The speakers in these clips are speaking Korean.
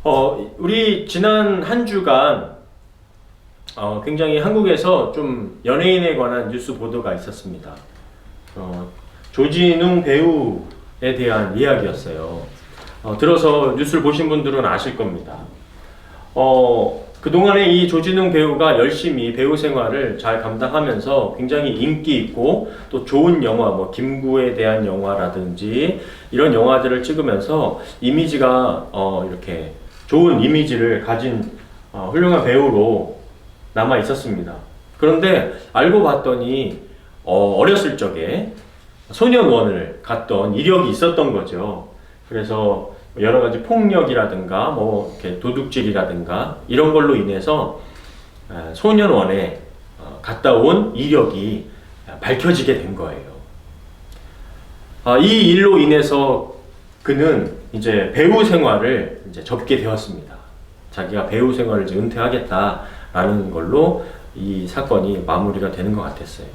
우리 지난 한 주간 굉장히 한국에서 좀 연예인에 관한 뉴스 보도가 있었습니다. 조진웅 배우에 대한 이야기였어요. 들어서 뉴스를 보신 분들은 아실 겁니다. 그동안에 이 조진웅 배우가 열심히 배우 생활을 잘 감당하면서 굉장히 인기 있고 또 좋은 영화, 뭐 김구에 대한 영화라든지 이런 영화들을 찍으면서 이미지가 이렇게 좋은 이미지를 가진 훌륭한 배우로 남아 있었습니다. 그런데 알고 봤더니 어렸을 적에 소년원을 갔던 이력이 있었던 거죠. 그래서 여러 가지 폭력이라든가 뭐 이렇게 도둑질이라든가 이런 걸로 인해서 소년원에 갔다 온 이력이 밝혀지게 된 거예요. 이 일로 인해서 그는 이제 배우 생활을 이제 접게 되었습니다. 자기가 배우 생활을 이제 은퇴하겠다라는 걸로 이 사건이 마무리가 되는 것 같았어요.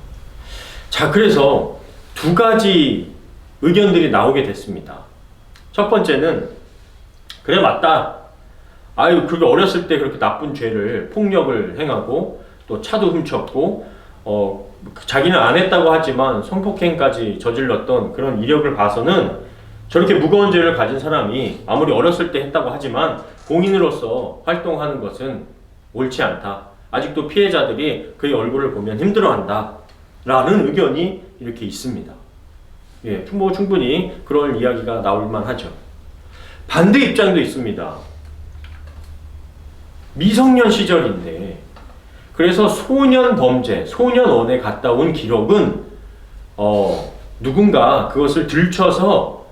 자, 그래서 두 가지 의견들이 나오게 됐습니다. 첫 번째는 그래 맞다. 아유 그렇게 어렸을 때 그렇게 나쁜 죄를 폭력을 행하고 또 차도 훔쳤고 자기는 안 했다고 하지만 성폭행까지 저질렀던 그런 이력을 봐서는 저렇게 무거운 죄를 가진 사람이 아무리 어렸을 때 했다고 하지만 공인으로서 활동하는 것은 옳지 않다. 아직도 피해자들이 그의 얼굴을 보면 힘들어한다. 라는 의견이 이렇게 있습니다. 예, 뭐 충분히 그런 이야기가 나올 만하죠. 반대 입장도 있습니다. 미성년 시절인데 그래서 소년 범죄, 소년원에 갔다 온 기록은 누군가 그것을 들춰서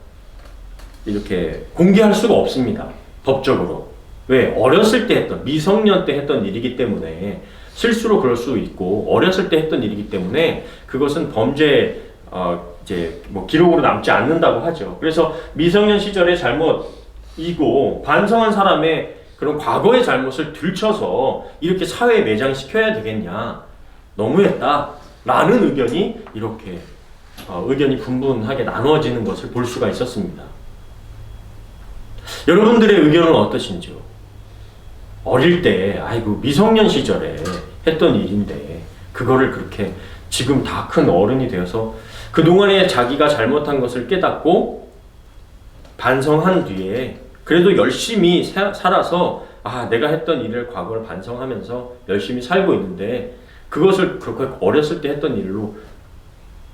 이렇게 공개할 수가 없습니다. 법적으로. 왜? 어렸을 때 했던, 미성년 때 했던 일이기 때문에 실수로 그럴 수 있고 어렸을 때 했던 일이기 때문에 그것은 범죄 이제 뭐 기록으로 남지 않는다고 하죠. 그래서 미성년 시절의 잘못이고 반성한 사람의 그런 과거의 잘못을 들춰서 이렇게 사회에 매장시켜야 되겠냐, 너무했다 라는 의견이 이렇게 의견이 분분하게 나누어지는 것을 볼 수가 있었습니다. 여러분들의 의견은 어떠신지요? 어릴 때 아이고 미성년 시절에 했던 일인데 그거를 그렇게 지금 다 큰 어른이 되어서 그동안에 자기가 잘못한 것을 깨닫고 반성한 뒤에 그래도 열심히 살아서 내가 했던 일을 과거를 반성하면서 열심히 살고 있는데 그것을 그렇게 어렸을 때 했던 일로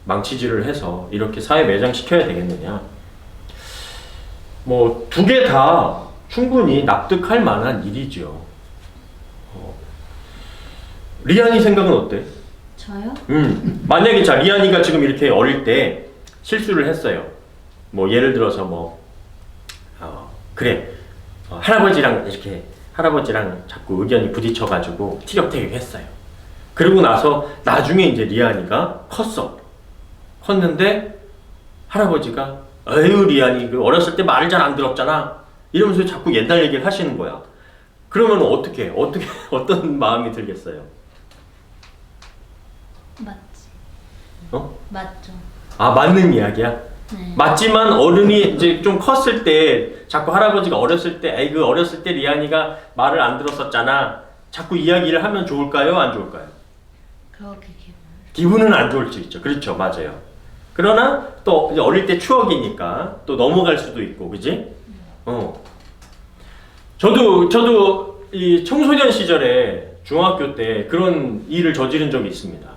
망치질을 해서 이렇게 사회 매장시켜야 되겠느냐. 뭐 두 개 다 충분히 납득할 만한 일이죠. 리안이 생각은 어때? 저요? 만약에 자 리안이가 지금 이렇게 어릴 때 실수를 했어요. 뭐 예를 들어서 할아버지랑 자꾸 의견이 부딪혀가지고 티격태격했어요. 그리고 나서 나중에 이제 리안이가 컸는데 할아버지가 에휴 리안이 그 어렸을 때 말을 잘 안 들었잖아 이러면서 자꾸 옛날 얘기를 하시는 거야. 그러면 어떻게 어떤 마음이 들겠어요? 맞지. 맞죠. 맞는 이야기야? 네. 맞지만 어른이 이제 좀 컸을 때 자꾸 할아버지가 어렸을 때 그 어렸을 때 리안이가 말을 안 들었었잖아 자꾸 이야기를 하면 좋을까요? 안 좋을까요? 그렇게 기분은 안 좋을 수 있죠. 그렇죠. 맞아요. 그러나 또 이제 어릴 때 추억이니까 또 넘어갈 수도 있고, 그지? 저도 이 청소년 시절에 중학교 때 그런 일을 저지른 적이 있습니다.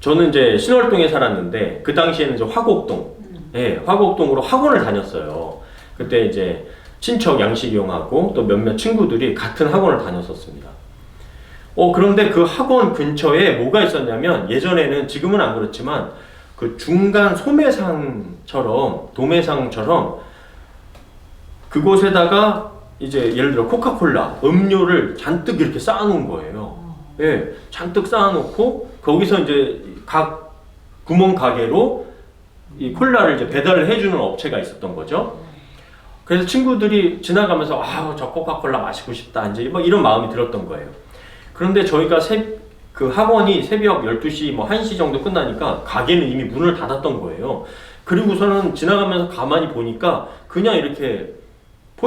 저는 이제 신월동에 살았는데 그 당시에는 이제 화곡동으로 학원을 다녔어요. 그때 이제 친척 양식이 형하고 또 몇몇 친구들이 같은 학원을 다녔었습니다. 그런데 그 학원 근처에 뭐가 있었냐면 예전에는 지금은 안 그렇지만 그 중간 도매상처럼 그곳에다가 이제 예를 들어 코카콜라 음료를 잔뜩 이렇게 쌓아놓은 거예요. 예, 잔뜩 쌓아놓고 거기서 이제 각 구멍 가게로 이 콜라를 이제 배달을 해주는 업체가 있었던 거죠. 그래서 친구들이 지나가면서 저 코카콜라 마시고 싶다 이제 뭐 이런 마음이 들었던 거예요. 그런데 저희가 그 학원이 새벽 12시 뭐 1시 정도 끝나니까 가게는 이미 문을 닫았던 거예요. 그리고서는 지나가면서 가만히 보니까 그냥 이렇게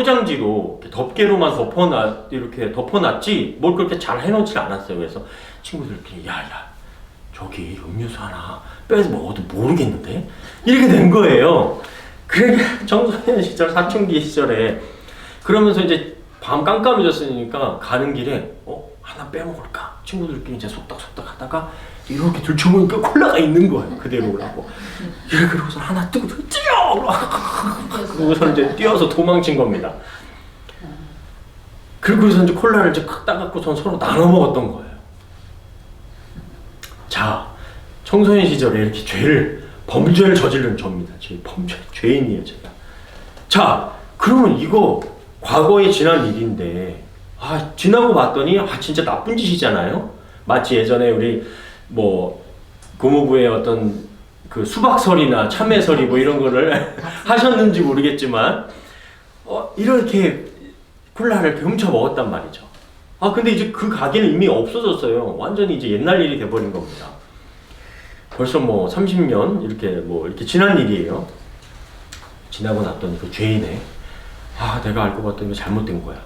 포장지로 이렇게 덮개로만 이렇게 덮어놨지 뭘 그렇게 잘 해놓지 않았어요. 그래서 친구들끼리 야야 저기 음료수 하나 빼서 먹어도 모르겠는데 이렇게 된 거예요. 그래 청소년 시절 사춘기 시절에 그러면서 이제 밤 깜깜해졌으니까 가는 길에 하나 빼먹을까 친구들끼리 이제 속닥속닥 하다가 이렇게 들춰보니까 콜라가 있는 거예요. 그대로라고. 그러고서 하나 뜨고 뛰어! 그러고서 이제 뛰어서 도망친 겁니다. 그러고서 이제 콜라를 이제 따갖고선 서로 나눠 먹었던 거예요. 자, 청소년 시절에 이렇게 범죄를 저지른 저입니다. 제 죄인이에요, 제가. 자, 그러면 이거 과거에 지난 일인데, 지나고 봤더니, 진짜 나쁜 짓이잖아요? 마치 예전에 우리, 고모부의 어떤 그 수박설이나 참외설이 이런 거를 하셨는지 모르겠지만, 이렇게 콜라를 이렇게 훔쳐 먹었단 말이죠. 근데 이제 그 가게는 이미 없어졌어요. 완전히 이제 옛날 일이 돼버린 겁니다. 벌써 30년 이렇게 지난 일이에요. 지나고 났더니 그 죄인의 내가 알고 봤더니 잘못된 거야.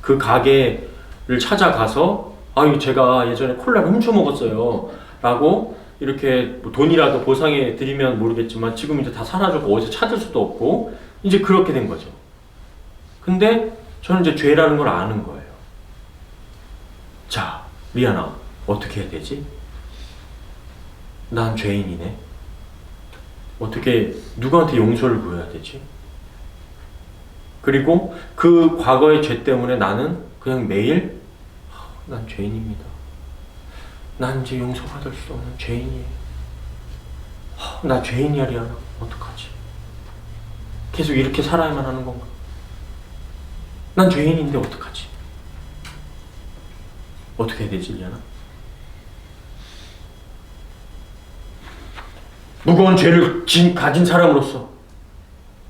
그 가게를 찾아가서 제가 예전에 콜라를 훔쳐 먹었어요 라고 이렇게 돈이라도 보상해 드리면 모르겠지만 지금 이제 다 사라졌고 어디서 찾을 수도 없고 이제 그렇게 된 거죠. 근데 저는 이제 죄라는 걸 아는 거예요. 자, 리아나 어떻게 해야 되지? 난 죄인이네. 어떻게 누구한테 용서를 구해야 되지? 그리고 그 과거의 죄 때문에 나는 그냥 매일 난 죄인입니다. 난 이제 용서받을 수 없는 죄인이에요. 나 죄인이야 리아나. 어떡하지? 계속 이렇게 살아야만 하는 건가? 난 죄인인데 어떡하지? 어떻게 해야 되지 리아나? 무거운 죄를 가진 사람으로서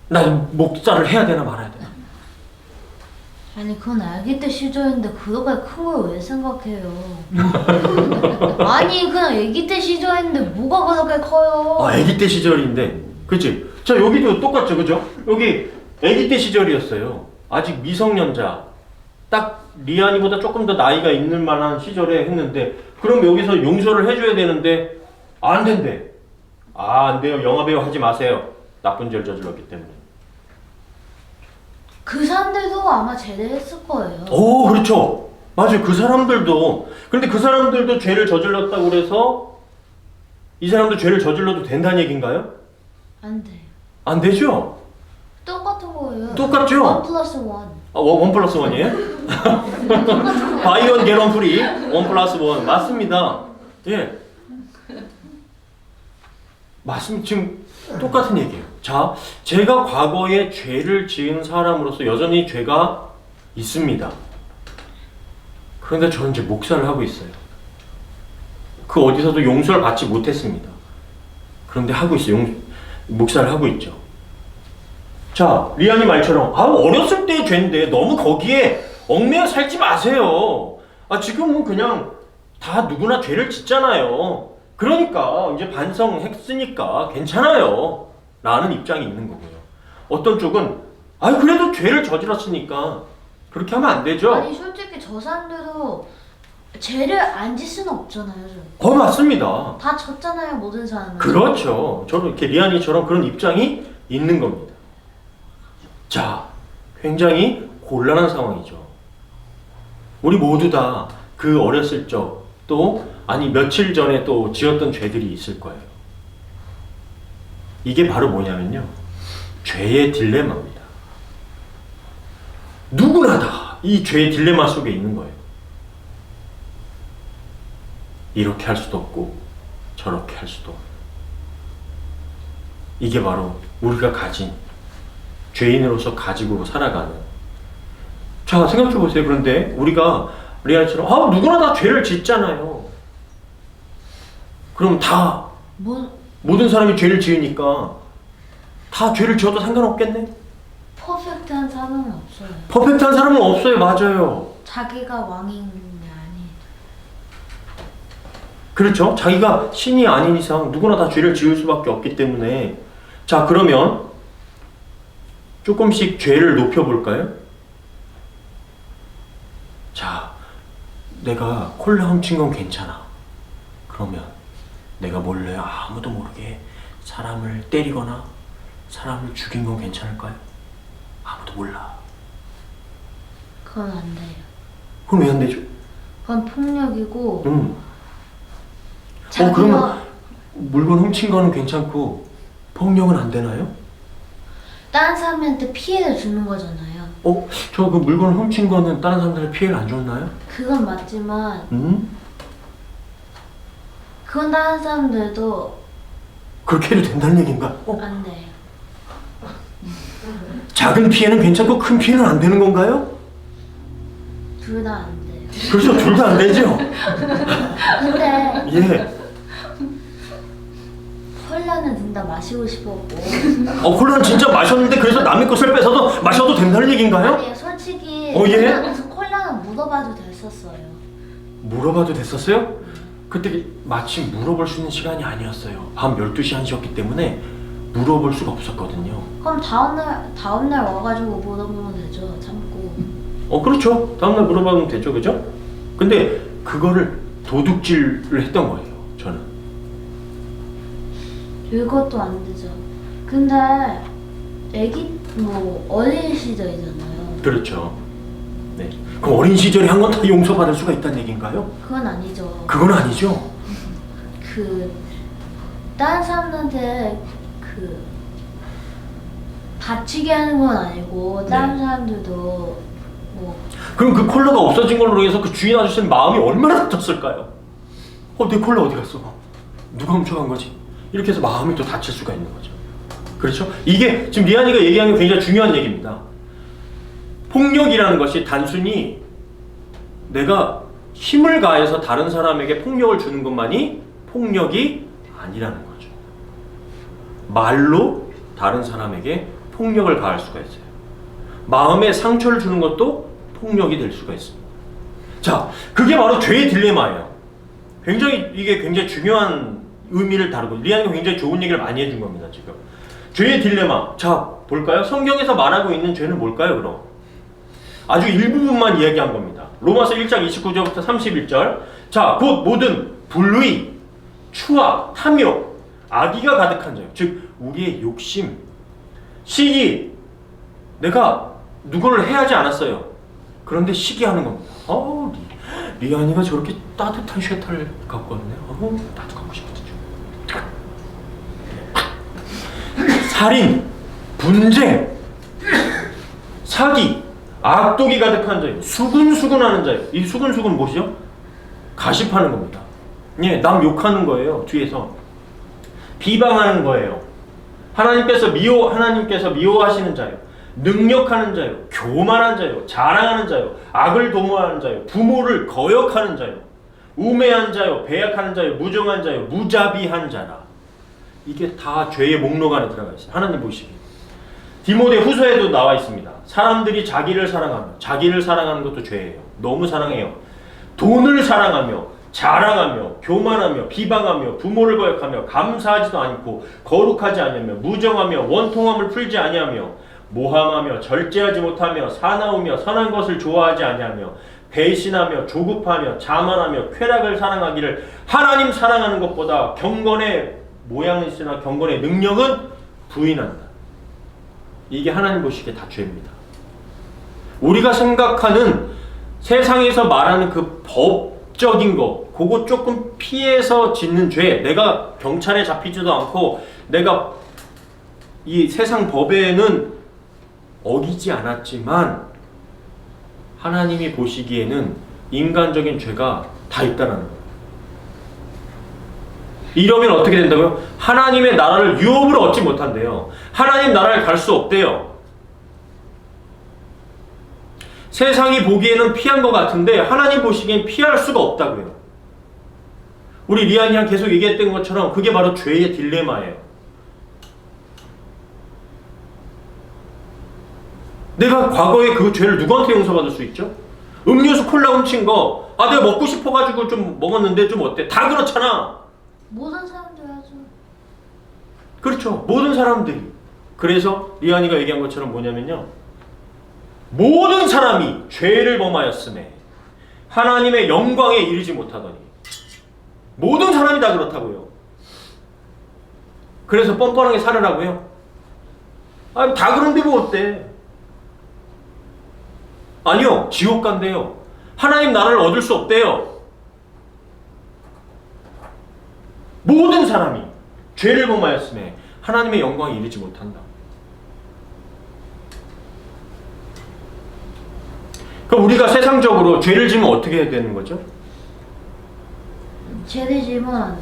난 목사를 해야 되나 말아야 되나? 아니 그건 아기 때 시절인데 그거까지 큰 걸 왜 생각해요? 아니 그냥 아기 때 시절인데 뭐가 그렇게 커요? 아기 때 시절인데 그치? 자 여기도 똑같죠 그죠? 여기 아기 때 시절이었어요. 아직 미성년자 딱 리안이보다 조금 더 나이가 있는 만한 시절에 했는데 그럼 여기서 용서를 해줘야 되는데 안 된대. 안 돼요. 영화배우 하지 마세요. 나쁜 죄를 저질렀기 때문에. 그 사람들도 아마 제대했을 거예요. 오, 그렇죠. 맞아요. 그 사람들도. 그런데 그 사람들도 죄를 저질렀다고 그래서 이 사람도 죄를 저질러도 된다는 얘기인가요? 안 돼요. 안 되죠? 똑같은 거예요. 똑같죠? 1 플러스 1. 원 플러스 원이에요? 바이 원 겟 원 프리. 원 플러스 원. 맞습니다. 예. 맞습니다. 지금 똑같은 얘기예요. 자, 제가 과거에 죄를 지은 사람으로서 여전히 죄가 있습니다. 그런데 저는 이제 목사를 하고 있어요. 그 어디서도 용서를 받지 못했습니다. 그런데 하고 있어요. 목사를 하고 있죠. 자, 리안이 말처럼 어렸을 때의 죄인데 너무 거기에 얽매여 살지 마세요. 지금은 그냥 다 누구나 죄를 짓잖아요. 그러니까 이제 반성했으니까 괜찮아요 라는 입장이 있는 거고요. 어떤 쪽은 그래도 죄를 저질렀으니까 그렇게 하면 안 되죠. 아니 솔직히 저 사람들도 죄를 안 질 수는 없잖아요. 맞습니다. 다 졌잖아요 모든 사람은. 그렇죠. 저는 이렇게 리안이처럼 그런 입장이 있는 겁니다. 자, 굉장히 곤란한 상황이죠. 우리 모두 다 그 어렸을 적 또 며칠 전에 또 지었던 죄들이 있을 거예요. 이게 바로 뭐냐면요. 죄의 딜레마입니다. 누구나 다 이 죄의 딜레마 속에 있는 거예요. 이렇게 할 수도 없고 저렇게 할 수도 없고. 이게 바로 우리가 가진 죄인으로서 가지고 살아가는. 자, 생각해 보세요. 그런데 우리가 리안처럼 누구나 다 죄를 짓잖아요. 그럼 다 모든 사람이 죄를 지으니까 다 죄를 지어도 상관없겠네? 퍼펙트한 사람은 없어요. 퍼펙트한 사람은 없어요. 맞아요. 자기가 왕인 게 아니. 그렇죠. 자기가 신이 아닌 이상 누구나 다 죄를 지을 수밖에 없기 때문에 자, 그러면 조금씩 죄를 높여볼까요? 자, 내가 콜라 훔친 건 괜찮아. 그러면 내가 몰래 아무도 모르게 사람을 때리거나 사람을 죽인 건 괜찮을까요? 아무도 몰라. 그건 안 돼요. 그럼 왜 안 되죠? 그건 폭력이고 그러면 물건 훔친 거는 괜찮고 폭력은 안 되나요? 다른 사람한테 피해를 주는 거잖아요. 저 그 물건을 훔친 거는 다른 사람들한테 피해를 안 줬나요? 그건 맞지만 그건 다른 사람들도 그렇게 해도 된다는 얘기인가? 안 돼요. 작은 피해는 괜찮고 큰 피해는 안 되는 건가요? 둘 다 안 돼요. 그렇죠. 둘 다 안 되죠? 근데 예. 콜라는 둘 다 마시고 싶었고 콜라는 진짜 마셨는데 그래서 남의 것을 뺏어서 마셔도 된다는 얘기인가요? 아니 솔직히 예? 콜라는 물어봐도 됐었어요. 물어봐도 됐었어요? 그때 마침 물어볼 수 있는 시간이 아니었어요. 밤 12시 1시였기 때문에 물어볼 수가 없었거든요. 그럼 다음날 와가지고 물어보면 되죠. 참고. 그렇죠. 다음날 물어보면 되죠. 그죠? 근데 그거를 도둑질을 했던 거예요. 저는. 이것도 안 되죠. 근데 어린 시절이잖아요. 그렇죠. 네. 그럼 어린 시절에 한 건 다 용서받을 수가 있다는 얘기인가요? 그건 아니죠. 그건 아니죠. 다른 사람한테 다치게 하는 건 아니고 다른 사람들도 그럼 그 콜라가 없어진 걸로 해서 그 주인 아저씨는 마음이 얼마나 다쳤을까요? 내 콜라 어디 갔어? 누가 훔쳐간 거지? 이렇게 해서 마음이 또 다칠 수가 있는 거죠. 그렇죠? 이게 지금 리안이가 얘기하는 게 굉장히 중요한 얘기입니다. 폭력이라는 것이 단순히 내가 힘을 가해서 다른 사람에게 폭력을 주는 것만이 폭력이 아니라는 거죠. 말로 다른 사람에게 폭력을 가할 수가 있어요. 마음에 상처를 주는 것도 폭력이 될 수가 있습니다. 자, 그게 바로 죄의 딜레마예요. 이게 굉장히 중요한 의미를 다루고 리안이가 굉장히 좋은 얘기를 많이 해준 겁니다. 지금 죄의 딜레마. 자, 볼까요? 성경에서 말하고 있는 죄는 뭘까요? 그럼 아주 일부분만 이야기한 겁니다. 로마서 1장 29절부터 31절. 자, 곧 모든 불의, 추악, 탐욕, 악의가 가득한 자요. 즉 우리의 욕심, 시기. 내가 누구를 해하지 않았어요. 그런데 시기하는 겁니다. 리안이가 저렇게 따뜻한 쉐터를 갖고 왔네. 나도 갖고 싶거든요. 살인, 분쟁, 사기, 악독이 가득한 자요. 수근수근하는 자요. 이 수근수근 뭐죠? 가십하는 겁니다. 예, 남 욕하는 거예요. 뒤에서 비방하는 거예요. 하나님께서 미워하시는 자요. 능력하는 자요. 교만한 자요. 자랑하는 자요. 악을 도모하는 자요. 부모를 거역하는 자요. 우매한 자요. 배약하는 자요. 무정한 자요. 무자비한 자라. 이게 다 죄의 목록 안에 들어가 있어요. 하나님 보시기에. 디모데 후서에도 나와 있습니다. 사람들이 자기를 사랑하는 것도 죄예요. 너무 사랑해요. 돈을 사랑하며 자랑하며 교만하며 비방하며 부모를 거역하며 감사하지도 않고 거룩하지 아니하며 무정하며 원통함을 풀지 아니하며 모함하며 절제하지 못하며 사나우며 선한 것을 좋아하지 아니하며 배신하며 조급하며 자만하며 쾌락을 사랑하기를 하나님 사랑하는 것보다 경건의 모양은 있으나 경건의 능력은 부인한다. 이게 하나님 보시기에 다 죄입니다. 우리가 생각하는 세상에서 말하는 그 법적인 거, 그거 조금 피해서 짓는 죄, 내가 경찰에 잡히지도 않고 내가 이 세상 법에는 어기지 않았지만 하나님이 보시기에는 인간적인 죄가 다 있다는 거예요. 이러면 어떻게 된다고요? 하나님의 나라를 유업으로 얻지 못한대요. 하나님 나라를 갈 수 없대요. 세상이 보기에는 피한 것 같은데 하나님 보시기엔 피할 수가 없다고요. 우리 리안이랑 계속 얘기했던 것처럼 그게 바로 죄의 딜레마예요. 내가 과거에 그 죄를 누구한테 용서받을 수 있죠? 음료수 콜라 훔친 거, 내가 먹고 싶어가지고 좀 먹었는데 좀 어때? 다 그렇잖아. 모든 사람들 하죠. 그렇죠. 모든 사람들이. 그래서 리안이가 얘기한 것처럼 뭐냐면요. 모든 사람이 죄를 범하였음에 하나님의 영광에 이르지 못하더니. 모든 사람이 다 그렇다고요. 그래서 뻔뻔하게 살으라고요? 아니, 다 그런데 뭐 어때? 아니요, 지옥 간대요. 하나님 나라를 얻을 수 없대요. 모든 사람이 죄를 범하였음에 하나님의 영광에 이르지 못한다. 그럼 우리가 세상적으로 죄를 지면 어떻게 해야 되는 거죠? 죄를 지으면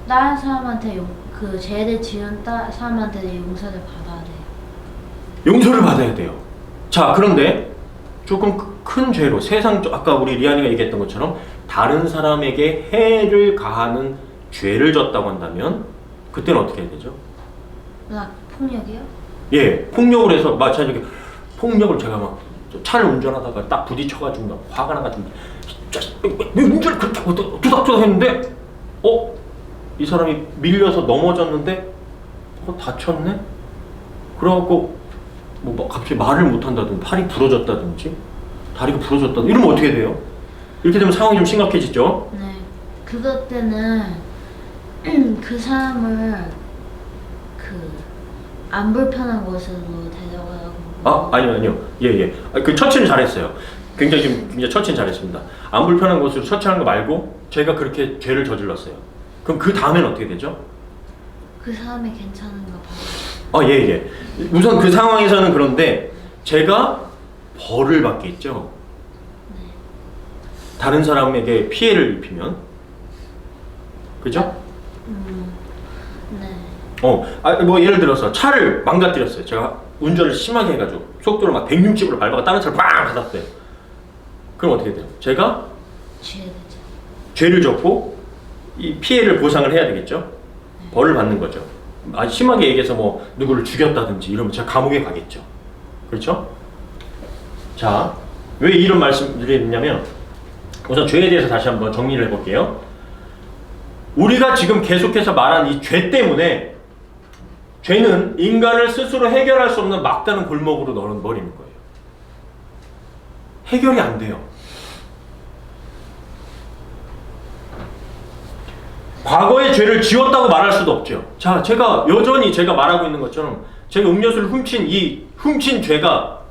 다른 사람한테 그 죄를 지은 사람한테 용서를 받아야 돼요. 용서를 받아야 돼요. 자, 그런데 조금 큰 죄로 아까 우리 리안이가 얘기했던 것처럼 다른 사람에게 해를 가하는 죄를 졌다고 한다면 그때는 어떻게 해야 되죠? 폭력이요? 예, 폭력을 해서 마찬가지로 폭력을 제가 막 차를 운전하다가 딱 부딪혀가지고 막 화가 나가지고 왜 운전을 그렇게 하고 두닥두닥 했는데 이 사람이 밀려서 넘어졌는데 다쳤네? 그래갖고 뭐 갑자기 말을 못한다든지 팔이 부러졌다든지 다리가 부러졌다든지 이러면 어떻게 돼요? 이렇게 되면 상황이 좀 심각해지죠? 네, 그것 때는 그 사람을 안 불편한 곳으로 데려가고. 아니요. 예. 그 처치는 잘했어요. 굉장히 처치는 잘했습니다. 안 불편한 곳으로 처치하는 거 말고 제가 그렇게 죄를 저질렀어요. 그럼 그 다음에는 어떻게 되죠? 그 사람이 괜찮은가 봐요. 예. 우선 그 상황에서는 그런데 제가 벌을 받겠죠. 네. 다른 사람에게 피해를 입히면. 그죠? 네. 뭐 예를 들어서 차를 망가뜨렸어요. 제가 운전을 심하게 해가지고 속도를 막 160으로 밟아가 다른 차를 빵 받았어요. 그럼 어떻게 돼요? 제가 죄를 졌고 이 피해를 보상을 해야 되겠죠? 네. 벌을 받는 거죠. 아주 심하게 얘기해서 뭐 누구를 죽였다든지 이러면 제가 감옥에 가겠죠. 그렇죠? 자, 왜 이런 말씀을 드리냐면 우선 죄에 대해서 다시 한번 정리를 해볼게요. 우리가 지금 계속해서 말한 이 죄 때문에 죄는 인간을 스스로 해결할 수 없는 막다른 골목으로 넣어버리는 거예요. 해결이 안 돼요. 과거의 죄를 지웠다고 말할 수도 없죠. 자, 여전히 제가 말하고 있는 것처럼 제가 음료수를 훔친 죄가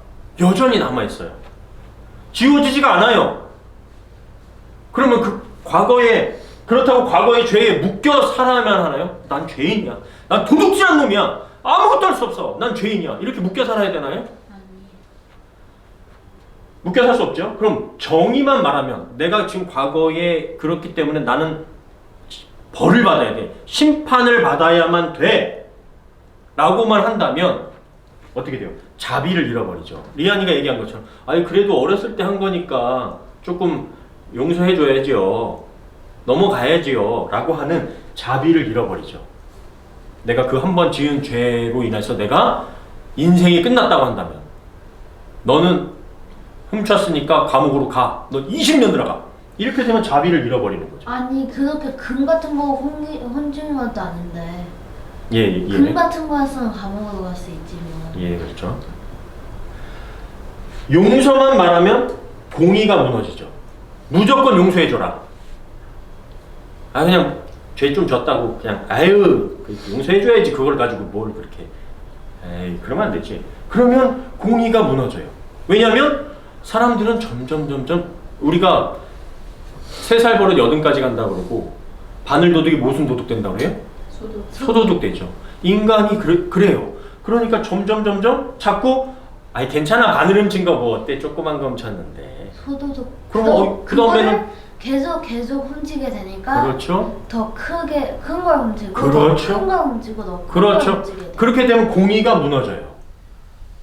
여전히 남아있어요. 지워지지가 않아요. 그러면 그렇다고 과거의 죄에 묶여 살아야만 하나요? 난 죄인이야. 난 도둑질한 놈이야. 아무것도 할 수 없어. 난 죄인이야. 이렇게 묶여 살아야 되나요? 아니. 묶여 살 수 없죠. 그럼 정의만 말하면 내가 지금 과거에 그렇기 때문에 나는 벌을 받아야 돼. 심판을 받아야만 돼. 라고만 한다면 어떻게 돼요? 자비를 잃어버리죠. 리안이가 얘기한 것처럼 그래도 어렸을 때 한 거니까 조금 용서해줘야지요. 넘어가야지요. 라고 하는 자비를 잃어버리죠. 내가 그 한 번 지은 죄로 인해서 내가 인생이 끝났다고 한다면 너는 훔쳤으니까 감옥으로 가. 너 20년 들어가. 이렇게 되면 자비를 잃어버리는 거죠. 아니, 그 옆에 금 같은 거 훔치는 것도 아닌데. 예. 금 같은 거였으면 감옥으로 갈 수 있지 뭐. 예, 그렇죠. 용서만 말하면 공의가 무너지죠. 무조건 용서해줘라. 그냥 죄 좀 졌다고 그냥 용서해줘야지. 그걸 가지고 뭘 그렇게. 그러면 안 되지. 그러면 공의가 무너져요. 왜냐하면 사람들은 점점 우리가 3살 버릇 80까지 간다 그러고 바늘 도둑이 무슨 도둑 된다고 해요? 소도둑 되죠. 인간이 그래요. 그러니까 점점 자꾸 괜찮아. 바늘 훔친 거 뭐 어때? 조그만 거 훔쳤는데. 소도둑. 그럼 그 다음에는 계속 훔치게 되니까 그렇죠. 더 크게 큰 걸 훔치고 그렇죠. 더 큰 걸 훔치고 더 큰 걸 그렇죠. 훔치게 돼요. 그렇게 되면 공의가 무너져요.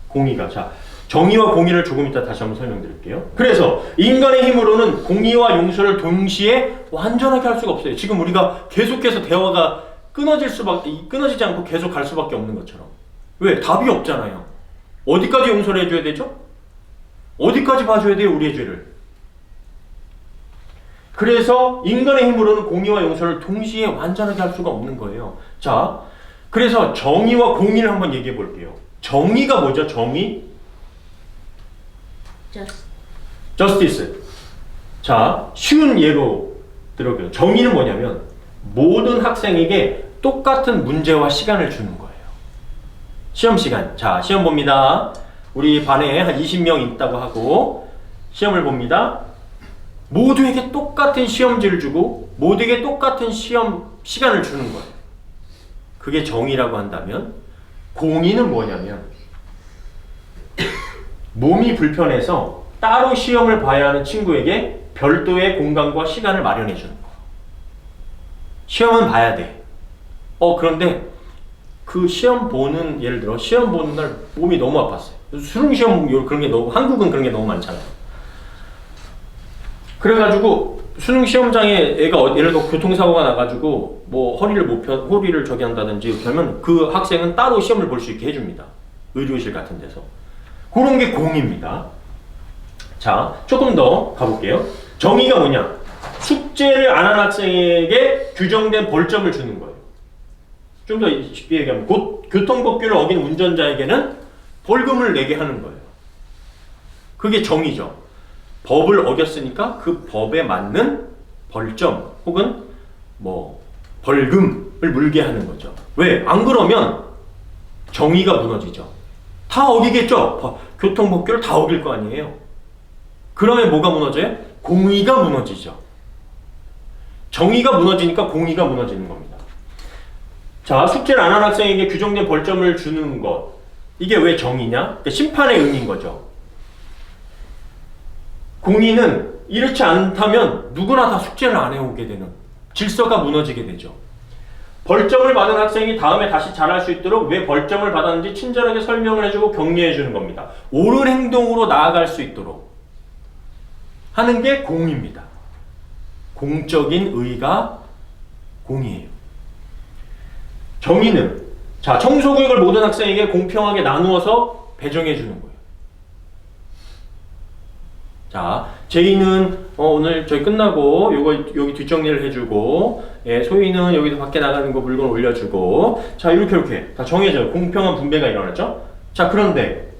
공의가. 자, 정의와 공의를 조금 이따 다시 한번 설명드릴게요. 그래서 인간의 힘으로는 공의와 용서를 동시에 완전하게 할 수가 없어요. 지금 우리가 계속해서 대화가 끊어지지 않고 계속 갈 수밖에 없는 것처럼. 왜? 답이 없잖아요. 어디까지 용서를 해줘야 되죠? 어디까지 봐줘야 돼요, 우리의 죄를? 그래서 인간의 힘으로는 공의와 용서를 동시에 완전하게 할 수가 없는 거예요. 자, 그래서 정의와 공의를 한번 얘기해 볼게요. 정의가 뭐죠? 정의? justice. 자, 쉬운 예로 들어볼게요. 정의는 뭐냐면 모든 학생에게 똑같은 문제와 시간을 주는 거예요. 시험 시간. 자, 시험 봅니다. 우리 반에 한 20명 있다고 하고 시험을 봅니다. 모두에게 똑같은 시험지를 주고 모두에게 똑같은 시험 시간을 주는 거예요. 그게 정의라고 한다면, 공의는 뭐냐면 몸이 불편해서 따로 시험을 봐야 하는 친구에게 별도의 공간과 시간을 마련해 주는 거예요. 시험은 봐야 돼. 그런데 그 시험 보는, 예를 들어 시험 보는 날 몸이 너무 아팠어요. 수능 시험 그런 게 너무, 한국은 그런 게 너무 많잖아요. 그래가지고 수능 시험장에 애가 예를 들어 교통사고가 나가지고 뭐 허리를 저기 한다든지 그러면 그 학생은 따로 시험을 볼 수 있게 해줍니다. 의료실 같은 데서. 그런 게 공입니다. 자, 조금 더 가볼게요. 정의가 뭐냐? 숙제를 안 한 학생에게 규정된 벌점을 주는 거예요. 좀 더 쉽게 얘기하면 교통법규를 어긴 운전자에게는 벌금을 내게 하는 거예요. 그게 정의죠. 법을 어겼으니까 그 법에 맞는 벌점 혹은 뭐 벌금을 물게 하는 거죠. 왜? 안 그러면 정의가 무너지죠. 다 어기겠죠. 교통법규를 다 어길 거 아니에요. 그러면 뭐가 무너져요? 공의가 무너지죠. 정의가 무너지니까 공의가 무너지는 겁니다. 자, 숙제를 안 한 학생에게 규정된 벌점을 주는 것, 이게 왜 정의냐? 그러니까 심판의 의미인 거죠. 공의는 이렇지 않다면 누구나 다 숙제를 안 해오게 되는, 질서가 무너지게 되죠. 벌점을 받은 학생이 다음에 다시 잘할 수 있도록 왜 벌점을 받았는지 친절하게 설명을 해주고 격려해 주는 겁니다. 옳은 행동으로 나아갈 수 있도록 하는 게 공의입니다. 공적인 의가 공의예요. 정의는, 자, 청소구역을 모든 학생에게 공평하게 나누어서 배정해 주는 거예요. 자, 제이는 오늘 저희 끝나고 여기 뒷정리를 해주고, 예, 소희는 여기서 밖에 나가는 거 물건 올려주고, 자, 이렇게 다 정해져요. 공평한 분배가 일어났죠? 자, 그런데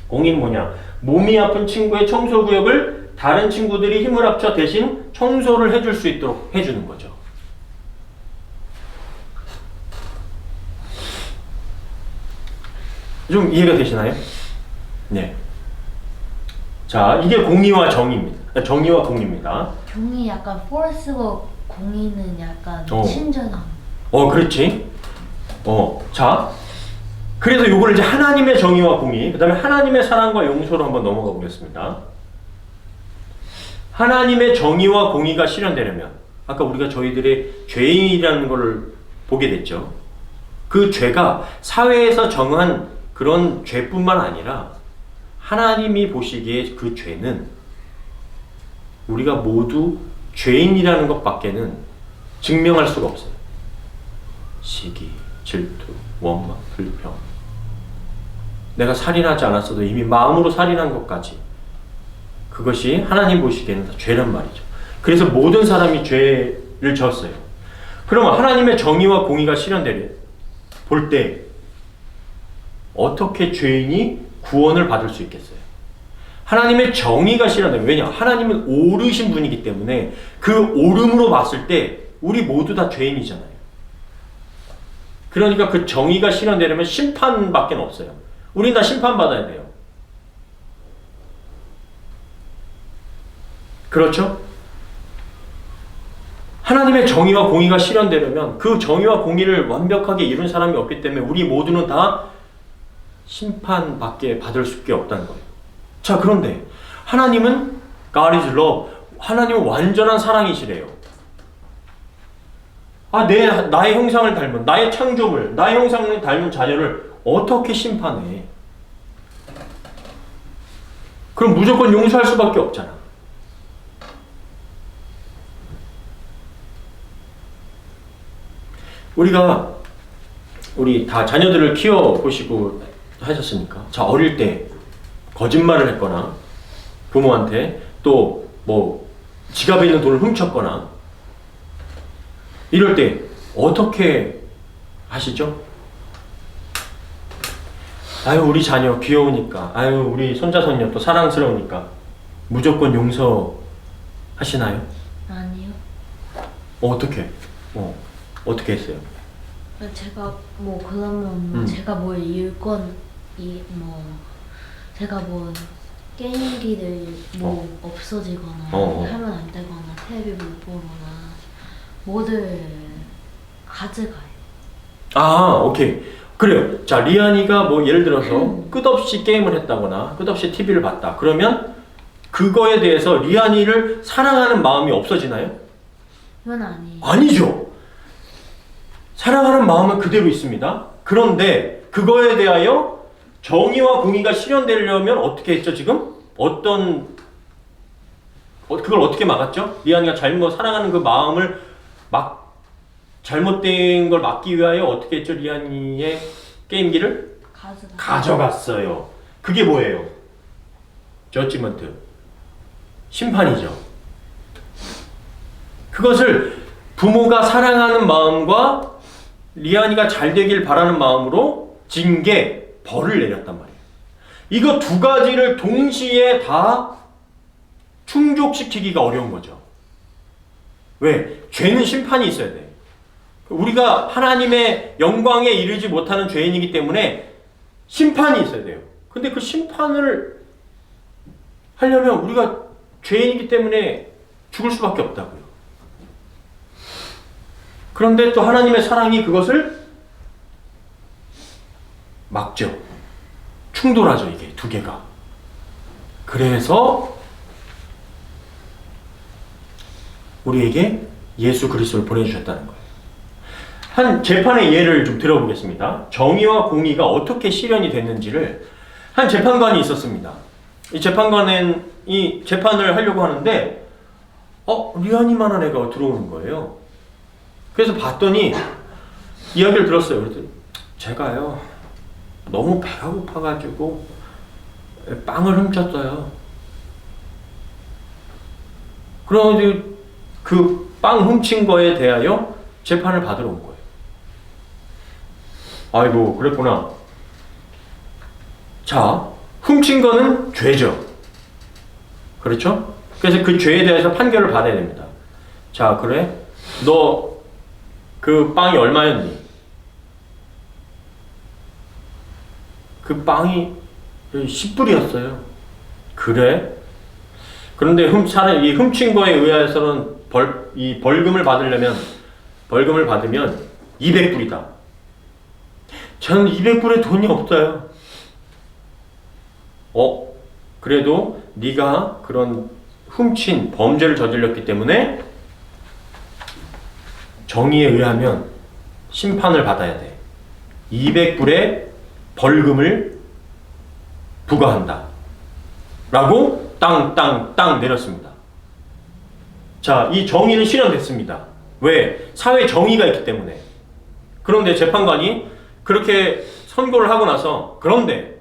공의는 뭐냐? 몸이 아픈 친구의 청소구역을 다른 친구들이 힘을 합쳐 대신 청소를 해줄 수 있도록 해주는 거죠. 좀 이해가 되시나요? 네. 자, 이게 공의와 정의입니다. 정의와 공의입니다. 정의 약간 포스고 공의는 약간 어. 친절함. 그렇지. 자, 그래서 요거를 이제 하나님의 정의와 공의, 그 다음에 하나님의 사랑과 용서로 한번 넘어가 보겠습니다. 하나님의 정의와 공의가 실현되려면, 아까 우리가 저희들의 죄인이라는 걸 보게 됐죠. 그 죄가 사회에서 정한 그런 죄뿐만 아니라 하나님이 보시기에 그 죄는 우리가 모두 죄인이라는 것밖에는 증명할 수가 없어요. 시기, 질투, 원망, 불평. 내가 살인하지 않았어도 이미 마음으로 살인한 것까지, 그것이 하나님 보시기에는 다 죄란 말이죠. 그래서 모든 사람이 죄를 졌어요. 그러면 하나님의 정의와 공의가 실현되려 볼 때 어떻게 죄인이 구원을 받을 수 있겠어요? 하나님의 정의가 실현되면, 왜냐? 하나님은 옳으신 분이기 때문에 그 옳음으로 봤을 때 우리 모두 다 죄인이잖아요. 그러니까 그 정의가 실현되려면 심판밖에 없어요. 우린 다 심판받아야 돼요. 그렇죠? 하나님의 정의와 공의가 실현되려면 그 정의와 공의를 완벽하게 이룬 사람이 없기 때문에 우리 모두는 다 심판밖에 받을 수밖에 없다는 거예요. 자, 그런데 하나님은 God is love. 하나님은 완전한 사랑이시래요. 나의 형상을 닮은, 나의 창조물, 나의 형상을 닮은 자녀를 어떻게 심판해? 그럼 무조건 용서할 수밖에 없잖아. 우리 다 자녀들을 키워보시고 하셨으니까, 자, 어릴 때 거짓말을 했거나 부모한테 또 뭐 지갑에 있는 돈을 훔쳤거나 이럴 때 어떻게 하시죠? 아유 우리 자녀 귀여우니까, 아유 우리 손자 손녀 또 사랑스러우니까 무조건 용서하시나요? 아니요. 어떻게? 어떻게 했어요? 제가 뭐 그러면 제가 뭘 읽건 제가 뭐 게임기를 없어지거나 하면 안 되거나 텔레비 못 보거나 뭐를 가져가요. 아, 오케이. 그래요. 자, 리안이가 뭐 예를 들어서 끝없이 게임을 했다거나 끝없이 TV를 봤다. 그러면 그거에 대해서 리안이를 사랑하는 마음이 없어지나요? 그건 아니에요. 아니죠. 사랑하는 마음은 그대로 있습니다. 그런데 그거에 대하여 정의와 공의가 실현되려면 어떻게 했죠, 지금? 그걸 어떻게 막았죠? 리안이가 사랑하는 그 마음을 잘못된 걸 막기 위하여 어떻게 했죠? 리안이의 게임기를 가져갔어요. 그게 뭐예요? 저지먼트. 심판이죠. 그것을 부모가 사랑하는 마음과 리안이가 잘 되길 바라는 마음으로 징계, 벌을 내렸단 말이에요. 이거 두 가지를 동시에 다 충족시키기가 어려운 거죠. 왜? 죄는 심판이 있어야 돼. 우리가 하나님의 영광에 이르지 못하는 죄인이기 때문에 심판이 있어야 돼요. 근데 그 심판을 하려면 우리가 죄인이기 때문에 죽을 수밖에 없다고요. 그런데 또 하나님의 사랑이 그것을 막죠. 충돌하죠, 이게 두 개가. 그래서 우리에게 예수 그리스도를 보내주셨다는 거예요. 한 재판의 예를 좀 들어보겠습니다. 정의와 공의가 어떻게 실현이 됐는지를 한 재판관이 있었습니다. 이 재판관은 이 재판을 하려고 하는데 리안이만한 애가 들어오는 거예요. 그래서 봤더니 이야기를 들었어요. 그랬더니 제가요 너무 배가 고파가지고 빵을 훔쳤어요. 그래가지고 그 빵 훔친 거에 대하여 재판을 받으러 온 거예요. 아이고 그랬구나. 자, 훔친 거는 죄죠. 그렇죠? 그래서 그 죄에 대해서 판결을 받아야 됩니다. 자, 그래? 너 그 빵이 얼마였니? 그 빵이 10불이었어요. 그래? 그런데 이 훔친 거에 의해서는 벌금을 받으면 200불이다. 저는 200불에 돈이 없어요. 그래도 네가 그런 훔친 범죄를 저질렀기 때문에 정의에 의하면 심판을 받아야 돼. 200불의 벌금을 부과한다. 라고 땅 내렸습니다. 자, 이 정의는 실현됐습니다. 왜? 사회에 정의가 있기 때문에. 그런데 재판관이 그렇게 선고를 하고 나서 그런데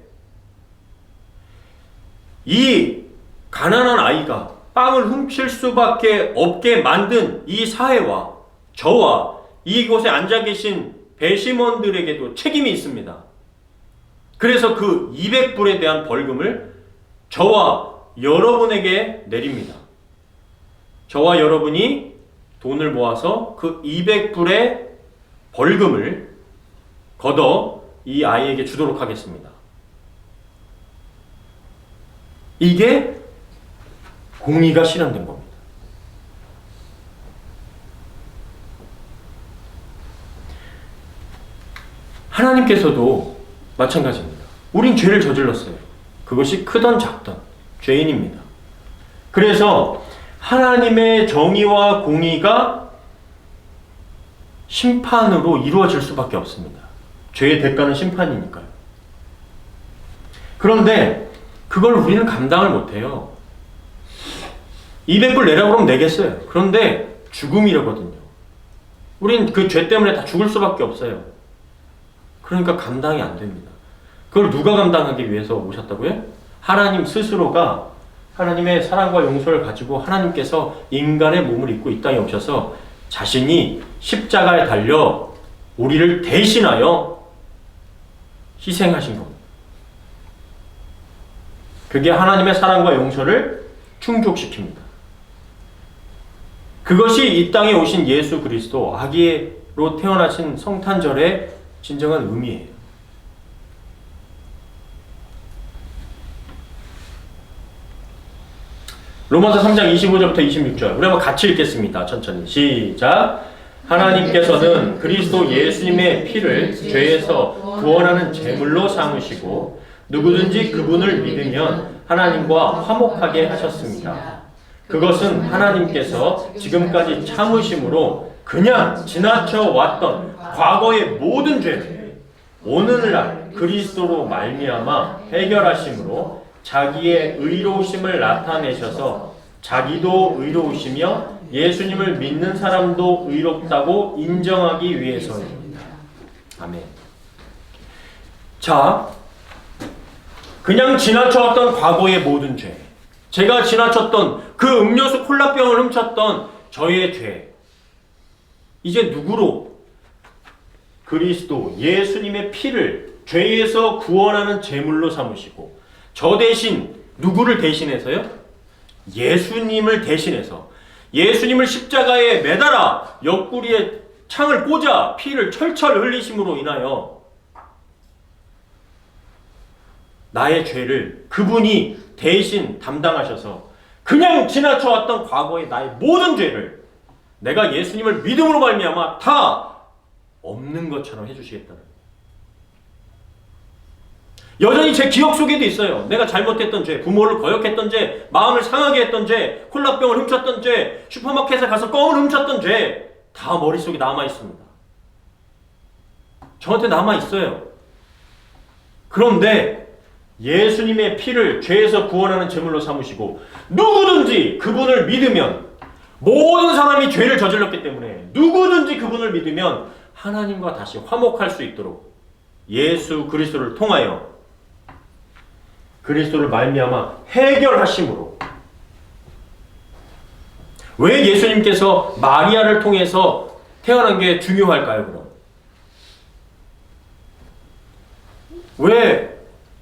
이 가난한 아이가 빵을 훔칠 수밖에 없게 만든 이 사회와 저와 이곳에 앉아 계신 배심원들에게도 책임이 있습니다. 그래서 그 200불에 대한 벌금을 저와 여러분에게 내립니다. 저와 여러분이 돈을 모아서 그 200불의 벌금을 걷어 이 아이에게 주도록 하겠습니다. 이게 공의가 실현된 겁니다. 하나님께서도 마찬가지입니다. 우린 죄를 저질렀어요. 그것이 크던 작던 죄인입니다. 그래서 하나님의 정의와 공의가 심판으로 이루어질 수밖에 없습니다. 죄의 대가는 심판이니까요. 그런데 그걸 우리는 감당을 못해요. 200불 내라고 그러면 내겠어요. 그런데 죽음이라거든요. 우린 그 죄 때문에 다 죽을 수밖에 없어요. 그러니까 감당이 안 됩니다. 그걸 누가 감당하기 위해서 오셨다고요? 하나님 스스로가 하나님의 사랑과 용서를 가지고 하나님께서 인간의 몸을 입고 이 땅에 오셔서 자신이 십자가에 달려 우리를 대신하여 희생하신 겁니다. 그게 하나님의 사랑과 용서를 충족시킵니다. 그것이 이 땅에 오신 예수 그리스도 아기로 태어나신 성탄절의 진정한 의미예요. 로마서 3장 25절부터 26절 우리 한번 같이 읽겠습니다. 천천히 시작. 하나님께서는 그리스도 예수님의 피를 죄에서 구원하는 제물로 삼으시고 누구든지 그분을 믿으면 하나님과 화목하게 하셨습니다. 그것은 하나님께서 지금까지 참으심으로 그냥 지나쳐 왔던 과거의 모든 죄를 오늘날 그리스도로 말미암아 해결하심으로 자기의 의로우심을 나타내셔서 자기도 의로우시며 예수님을 믿는 사람도 의롭다고 인정하기 위해서입니다. 아멘. 자, 그냥 지나쳐왔던 과거의 모든 죄, 제가 지나쳤던 그 음료수 콜라병을 훔쳤던 저의 죄, 이제 누구로? 그리스도 예수님의 피를 죄에서 구원하는 제물로 삼으시고 저 대신 누구를 대신해서요? 예수님을 대신해서 예수님을 십자가에 매달아 옆구리에 창을 꽂아 피를 철철 흘리심으로 인하여 나의 죄를 그분이 대신 담당하셔서 그냥 지나쳐왔던 과거의 나의 모든 죄를 내가 예수님을 믿음으로 말미암아 다 없는 것처럼 해주시겠다는 거예요. 여전히 제 기억 속에도 있어요. 내가 잘못했던 죄, 부모를 거역했던 죄, 마음을 상하게 했던 죄, 콜라병을 훔쳤던 죄, 슈퍼마켓에 가서 껌을 훔쳤던 죄, 다 머릿속에 남아있습니다. 저한테 남아있어요. 그런데 예수님의 피를 죄에서 구원하는 제물로 삼으시고 누구든지 그분을 믿으면, 모든 사람이 죄를 저질렀기 때문에 누구든지 그분을 믿으면 하나님과 다시 화목할 수 있도록 예수 그리스도를 통하여 그리스도를 말미암아 해결하심으로. 왜 예수님께서 마리아를 통해서 태어난 게 중요할까요, 그럼? 왜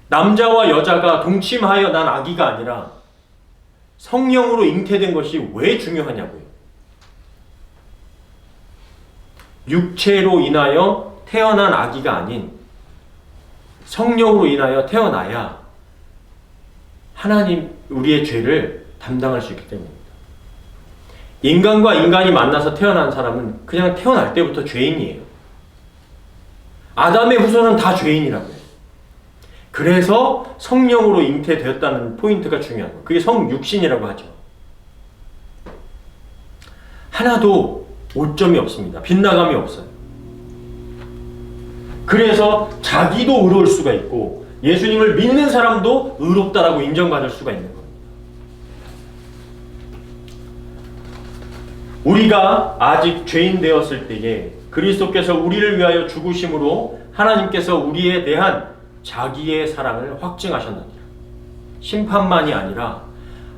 남자와 여자가 동침하여 난 아기가 아니라 성령으로 잉태된 것이 왜 중요하냐고요? 육체로 인하여 태어난 아기가 아닌 성령으로 인하여 태어나야 하나님 우리의 죄를 담당할 수 있기 때문입니다. 인간과 인간이 만나서 태어난 사람은 그냥 태어날 때부터 죄인이에요. 아담의 후손은 다 죄인이라고요. 그래서 성령으로 잉태되었다는 포인트가 중요한 거예요. 그게 성육신이라고 하죠. 하나도 오점이 없습니다. 빗나감이 없어요. 그래서 자기도 의로울 수가 있고 예수님을 믿는 사람도 의롭다라고 인정받을 수가 있는 겁니다. 우리가 아직 죄인 되었을 때에 그리스도께서 우리를 위하여 죽으심으로 하나님께서 우리에 대한 자기의 사랑을 확증하셨느니라. 심판만이 아니라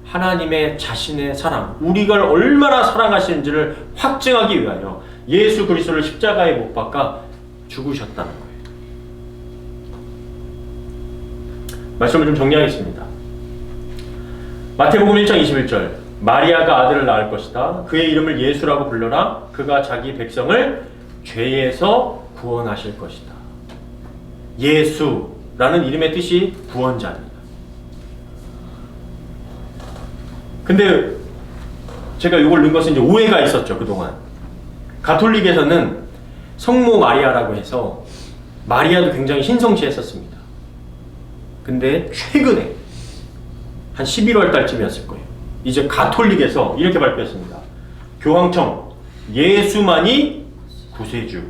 하나님의 자신의 사랑, 우리가 얼마나 사랑하시는지를 확증하기 위하여 예수 그리스도를 십자가에 못 박아 죽으셨다는 거예요. 말씀을 좀 정리하겠습니다. 마태복음 1장 21절, 마리아가 아들을 낳을 것이다. 그의 이름을 예수라고 불러라. 그가 자기 백성을 죄에서 구원하실 것이다. 예수라는 이름의 뜻이 구원자입니다. 근데 제가 이걸 넣은 것은 이제 오해가 있었죠, 그동안. 가톨릭에서는 성모 마리아라고 해서 마리아도 굉장히 신성시했었습니다. 근데 최근에 한 11월 달쯤이었을 거예요. 이제 가톨릭에서 이렇게 발표했습니다. 교황청, 예수만이 구세주,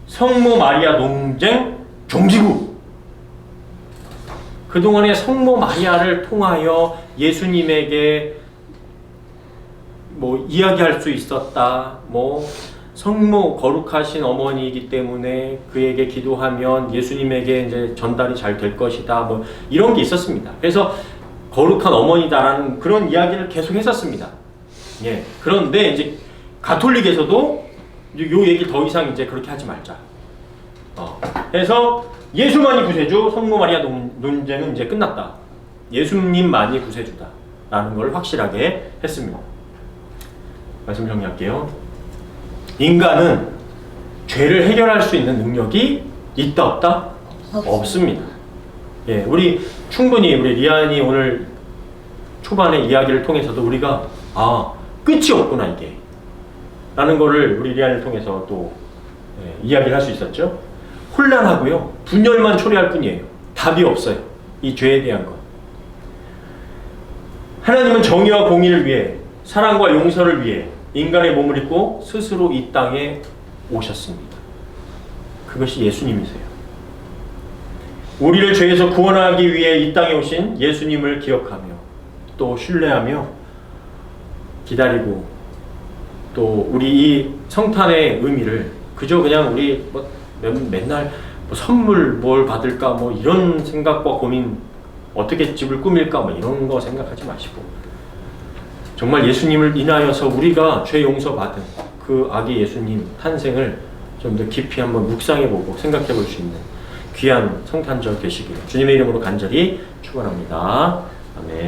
성모 마리아 논쟁 종지구. 그동안에 성모 마리아를 통하여 예수님에게 뭐 이야기할 수 있었다. 뭐 성모 거룩하신 어머니이기 때문에 그에게 기도하면 예수님에게 이제 전달이 잘 될 것이다. 뭐 이런 게 있었습니다. 그래서 거룩한 어머니다라는 그런 이야기를 계속 했었습니다. 예. 그런데 이제 가톨릭에서도 요 얘기 더 이상 이제 그렇게 하지 말자. 그래서 예수만이 구세주, 성모 마리아 논쟁은 이제 끝났다. 예수님만이 구세주다라는 걸 확실하게 했습니다. 말씀 정리할게요. 인간은 죄를 해결할 수 있는 능력이 있다 없다? 없습니다. 예, 우리 충분히 우리 리안이 오늘 초반의 이야기를 통해서도 우리가 끝이 없구나 이게 라는 거를 우리 리안을 통해서 또 이야기를 할 수 있었죠. 혼란하고요, 분열만 초래할 뿐이에요. 답이 없어요, 이 죄에 대한 것. 하나님은 정의와 공의를 위해, 사랑과 용서를 위해 인간의 몸을 입고 스스로 이 땅에 오셨습니다. 그것이 예수님이세요. 우리를 죄에서 구원하기 위해 이 땅에 오신 예수님을 기억하며 또 신뢰하며 기다리고, 또 우리 이 성탄의 의미를 그저 그냥 우리 맨날 선물 뭘 받을까 이런 생각과 고민, 어떻게 집을 꾸밀까 이런 거 생각하지 마시고, 정말 예수님을 인하여서 우리가 죄 용서받은 그 아기 예수님 탄생을 좀 더 깊이 한번 묵상해보고 생각해볼 수 있는 귀한 성탄절 되시기를 주님의 이름으로 간절히 축원합니다. 아멘.